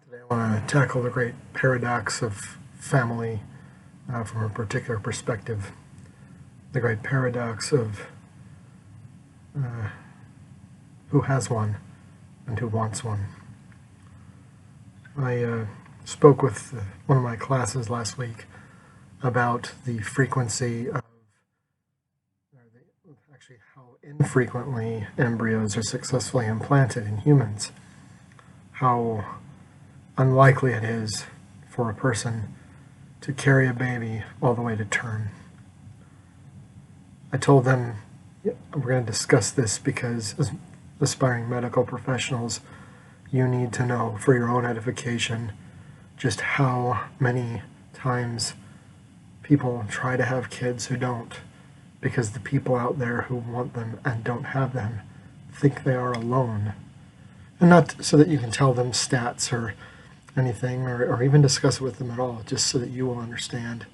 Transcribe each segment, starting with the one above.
Today I want to tackle the great paradox of family from a particular perspective. The great paradox of who has one and who wants one. I spoke with one of my classes last week about the frequency of, actually how infrequently embryos are successfully implanted in humans. How unlikely it is for a person to carry a baby all the way to term. I told them we're going to discuss this because as aspiring medical professionals, you need to know for your own edification just how many times people try to have kids who don't, because the people out there who want them and don't have them think they are alone. And not so that you can tell them stats or anything, or even discuss it with them at all, just so that you will understand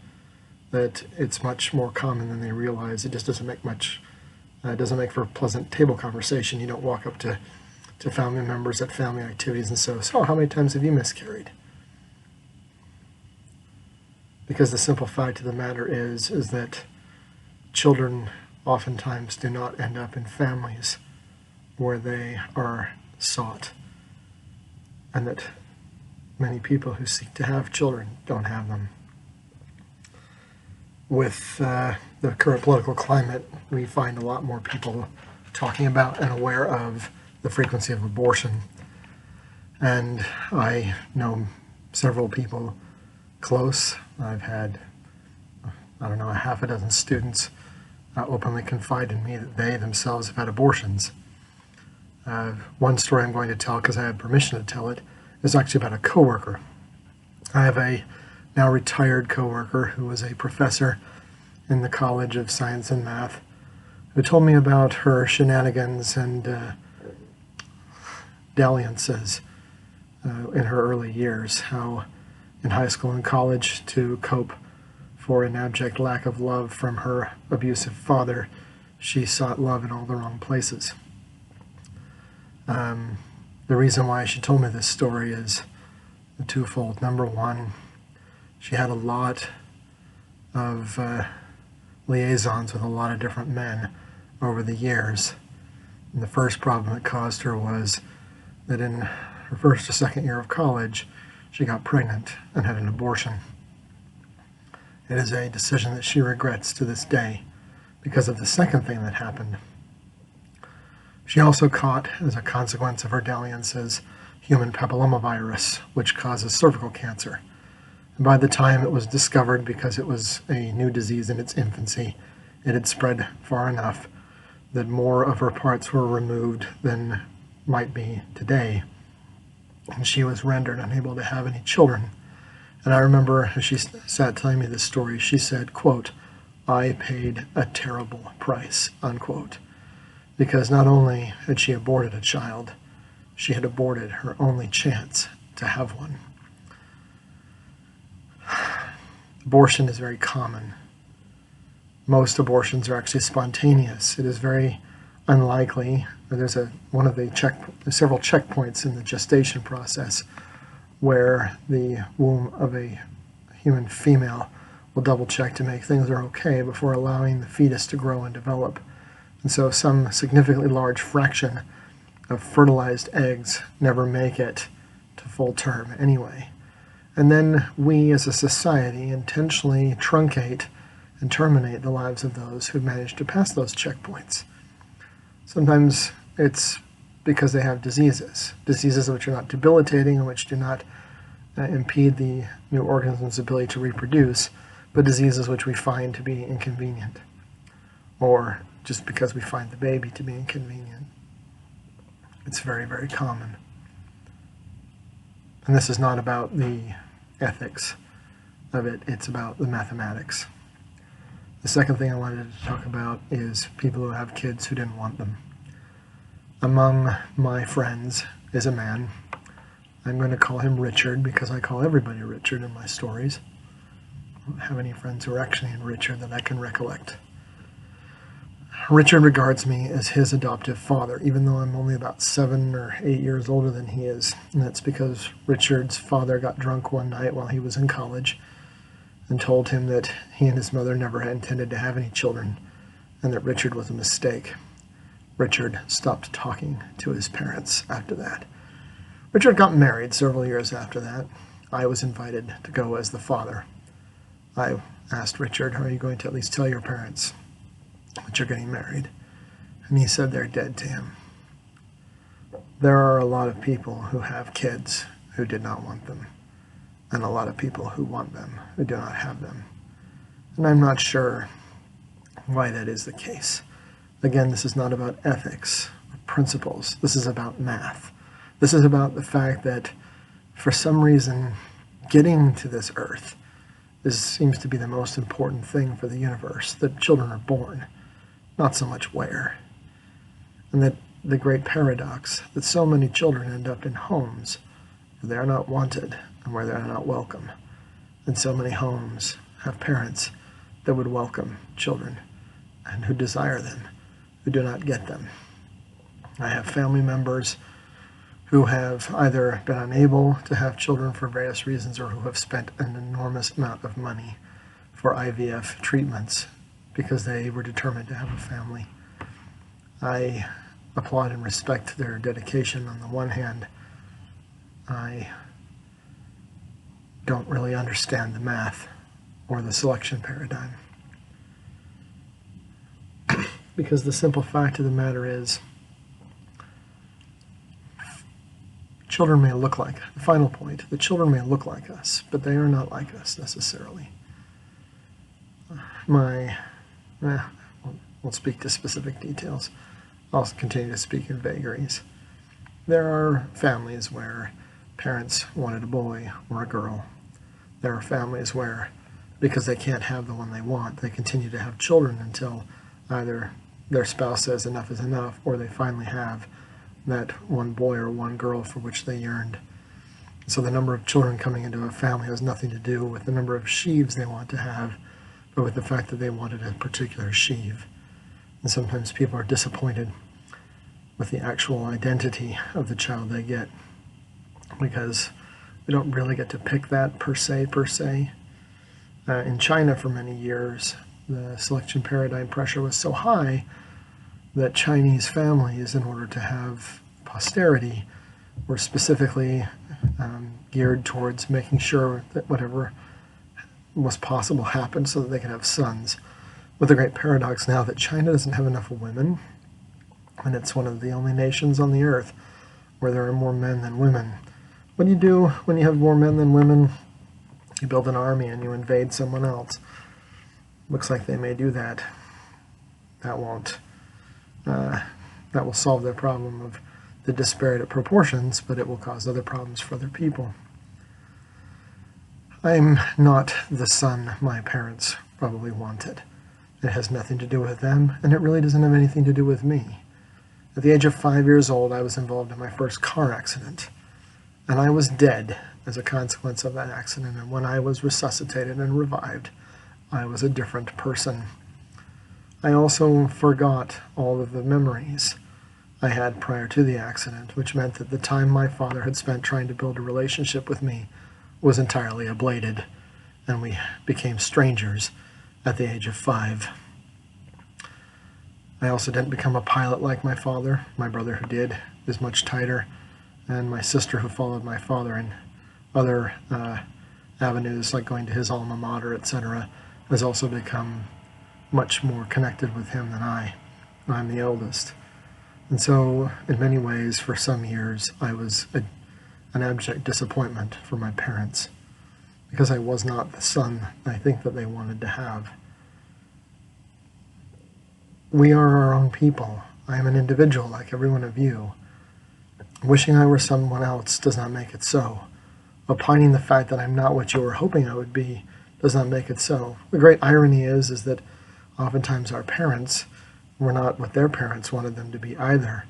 that it's much more common than they realize. It just doesn't make much, it doesn't make for a pleasant table conversation. You don't walk up to family members at family activities and so how many times have you miscarried? Because the simple fact of the matter is that children oftentimes do not end up in families where they are sought, and that many people who seek to have children don't have them. With the current political climate, we find a lot more people talking about and aware of the frequency of abortion. And I know several people close. I've had, I don't know, a half a dozen students openly confide in me that they themselves have had abortions. One story I'm going to tell, because I had permission to tell it, is actually about a coworker. I have a now retired coworker who was a professor in the College of Science and Math, who told me about her shenanigans and dalliances in her early years, how in high school and college, to cope for an abject lack of love from her abusive father, she sought love in all the wrong places. The reason why she told me this story is twofold. Number one, she had a lot of liaisons with a lot of different men over the years. And the first problem it caused her was that in her first or second year of college, she got pregnant and had an abortion. It is a decision that she regrets to this day because of the second thing that happened. She also caught, as a consequence of her dalliances, human papillomavirus, which causes cervical cancer. And by the time it was discovered, because it was a new disease in its infancy, it had spread far enough that more of her parts were removed than might be today. And she was rendered unable to have any children. And I remember as she sat telling me this story, she said, quote, "I paid a terrible price," unquote. Because not only had she aborted a child, she had aborted her only chance to have one. Abortion is very common. Most abortions are actually spontaneous. It is very unlikely. There's several checkpoints in the gestation process where the womb of a human female will double check to make things are okay before allowing the fetus to grow and develop. And so some significantly large fraction of fertilized eggs never make it to full term anyway. And then we as a society intentionally truncate and terminate the lives of those who manage to pass those checkpoints. Sometimes it's because they have diseases which are not debilitating and which do not impede the new organism's ability to reproduce, but diseases which we find to be inconvenient, or just because we find the baby to be inconvenient. It's very, very common. And this is not about the ethics of it, it's about the mathematics. The second thing I wanted to talk about is people who have kids who didn't want them. Among my friends is a man. I'm going to call him Richard because I call everybody Richard in my stories. I don't have any friends who are actually in Richard that I can recollect. Richard regards me as his adoptive father, even though I'm only about 7 or 8 years older than he is. And that's because Richard's father got drunk one night while he was in college and told him that he and his mother never had intended to have any children, and that Richard was a mistake. Richard stopped talking to his parents after that. Richard got married several years after that. I was invited to go as the father. I asked Richard, "Are you going to at least tell your parents that you're getting married?" And he said they're dead to him. There are a lot of people who have kids who did not want them, and a lot of people who want them who do not have them. And I'm not sure why that is the case. Again, this is not about ethics or principles. This is about math. This is about the fact that for some reason, getting to this earth seems to be the most important thing for the universe, that children are born, not so much where. And that the great paradox that so many children end up in homes where they are not wanted and where they are not welcome. And so many homes have parents that would welcome children and who desire them, who do not get them. I have family members who have either been unable to have children for various reasons or who have spent an enormous amount of money for IVF treatments because they were determined to have a family. I applaud and respect their dedication on the one hand. I don't really understand the math or the selection paradigm. Because the simple fact of the matter is, children may look like, the final point, the children may look like us, but they are not like us necessarily. We'll speak to specific details. I'll continue to speak in vagaries. There are families where parents wanted a boy or a girl. There are families where, because they can't have the one they want, they continue to have children until either their spouse says enough is enough, or they finally have that one boy or one girl for which they yearned. So the number of children coming into a family has nothing to do with the number of sheaves they want to have, but with the fact that they wanted a particular sheave. And sometimes people are disappointed with the actual identity of the child they get, because we don't really get to pick that per se. In China for many years, the selection paradigm pressure was so high that Chinese families, in order to have posterity, were specifically geared towards making sure that whatever was possible happened so that they could have sons. With the great paradox now that China doesn't have enough women, and it's one of the only nations on the earth where there are more men than women. What do you do when you have more men than women? You build an army and you invade someone else. Looks like they may do that. That will solve their problem of the disparate proportions, but it will cause other problems for other people. I'm not the son my parents probably wanted. It has nothing to do with them, and it really doesn't have anything to do with me. At the age of 5 years old, I was involved in my first car accident, and I was dead as a consequence of that accident, and when I was resuscitated and revived, I was a different person. I also forgot all of the memories I had prior to the accident, which meant that the time my father had spent trying to build a relationship with me was entirely ablated, and we became strangers at the age of 5. I also didn't become a pilot like my father. My brother, who did, is much tighter, and my sister, who followed my father in other avenues, like going to his alma mater, etc., has also become much more connected with him than I. I'm the eldest. And so, in many ways, for some years, I was an abject disappointment for my parents, because I was not the son I think that they wanted to have. We are our own people. I am an individual like every one of you. Wishing I were someone else does not make it so. Opining the fact that I'm not what you were hoping I would be does not make it so. The great irony is that oftentimes our parents were not what their parents wanted them to be either.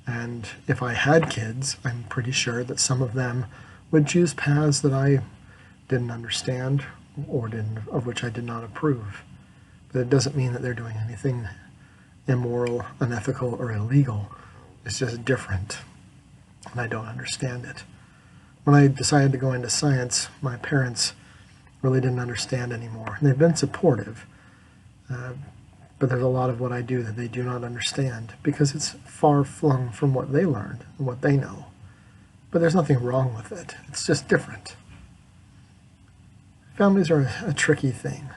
And if I had kids, I'm pretty sure that some of them would choose paths that I didn't understand or of which I did not approve. But it doesn't mean that they're doing anything immoral, unethical, or illegal. It's just different, and I don't understand it. When I decided to go into science, my parents really didn't understand anymore. They've been supportive, but there's a lot of what I do that they do not understand because it's far flung from what they learned and what they know. But there's nothing wrong with it. It's just different. Families are a tricky thing,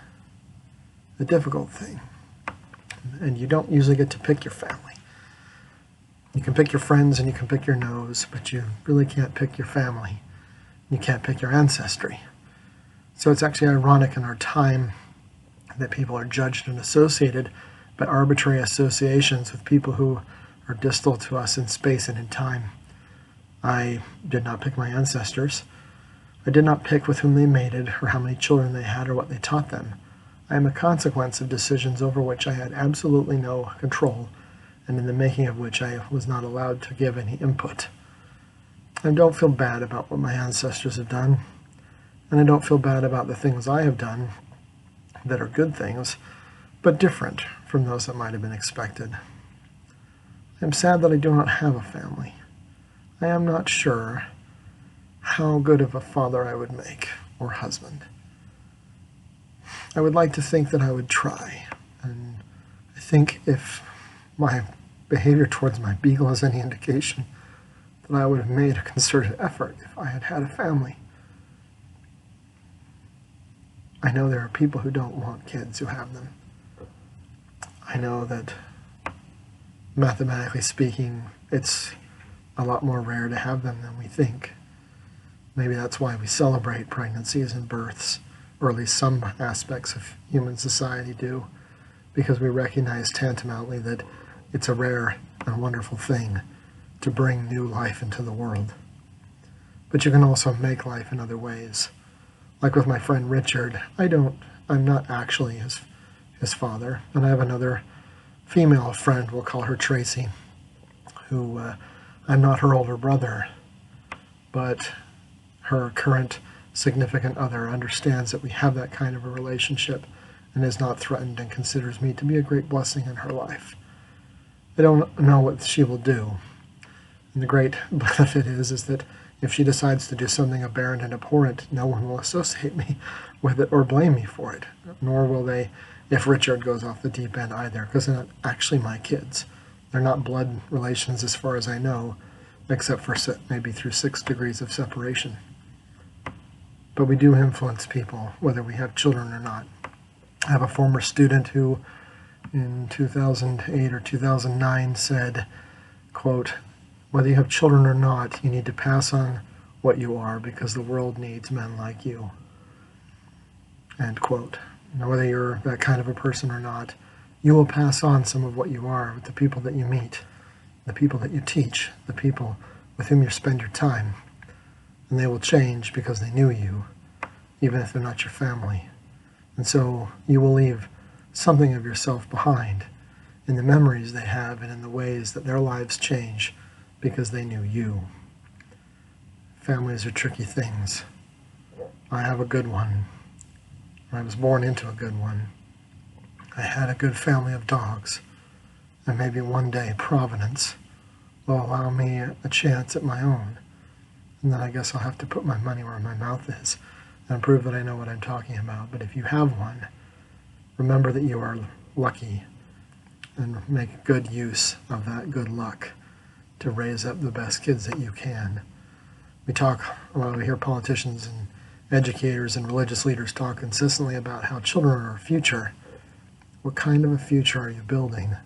a difficult thing, and you don't usually get to pick your family. You can pick your friends and you can pick your nose, but you really can't pick your family. You can't pick your ancestry. So it's actually ironic in our time that people are judged and associated by arbitrary associations with people who are distal to us in space and in time. I did not pick my ancestors. I did not pick with whom they mated or how many children they had or what they taught them. I am a consequence of decisions over which I had absolutely no control and in the making of which I was not allowed to give any input. I don't feel bad about what my ancestors have done, and I don't feel bad about the things I have done that are good things, but different from those that might have been expected. I am sad that I do not have a family. I am not sure how good of a father I would make, or husband. I would like to think that I would try, and I think if my behavior towards my beagle is any indication, that I would have made a concerted effort if I had had a family. I know there are people who don't want kids who have them. I know that, mathematically speaking, it's a lot more rare to have them than we think. Maybe that's why we celebrate pregnancies and births, or at least some aspects of human society do, because we recognize tantamountly that it's a rare and wonderful thing to bring new life into the world. But you can also make life in other ways. Like with my friend Richard, I'm not actually his father, and I have another female friend, we'll call her Tracy, who I'm not her older brother, but her current significant other understands that we have that kind of a relationship and is not threatened and considers me to be a great blessing in her life. I don't know what she will do. And the great benefit is that if she decides to do something aberrant and abhorrent, no one will associate me with it or blame me for it, nor will they if Richard goes off the deep end either, because they're not actually my kids. They're not blood relations as far as I know, except for maybe through 6 degrees of separation. But we do influence people, whether we have children or not. I have a former student who, in 2008 or 2009, said, quote, "Whether you have children or not, you need to pass on what you are because the world needs men like you." End quote. Now, whether you're that kind of a person or not, you will pass on some of what you are with the people that you meet, the people that you teach, the people with whom you spend your time. And they will change because they knew you, even if they're not your family. And so you will leave something of yourself behind in the memories they have and in the ways that their lives change because they knew you. Families are tricky things. I have a good one. I was born into a good one. I had a good family of dogs, and maybe one day Providence will allow me a chance at my own. And then I guess I'll have to put my money where my mouth is and prove that I know what I'm talking about. But if you have one, remember that you are lucky and make good use of that good luck to raise up the best kids that you can. We hear politicians and educators and religious leaders talk consistently about how children are our future. What kind of a future are you building,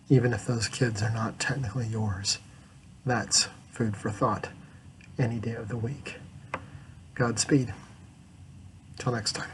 even if those kids are not technically yours? That's food for thought any day of the week. Godspeed. Till next time.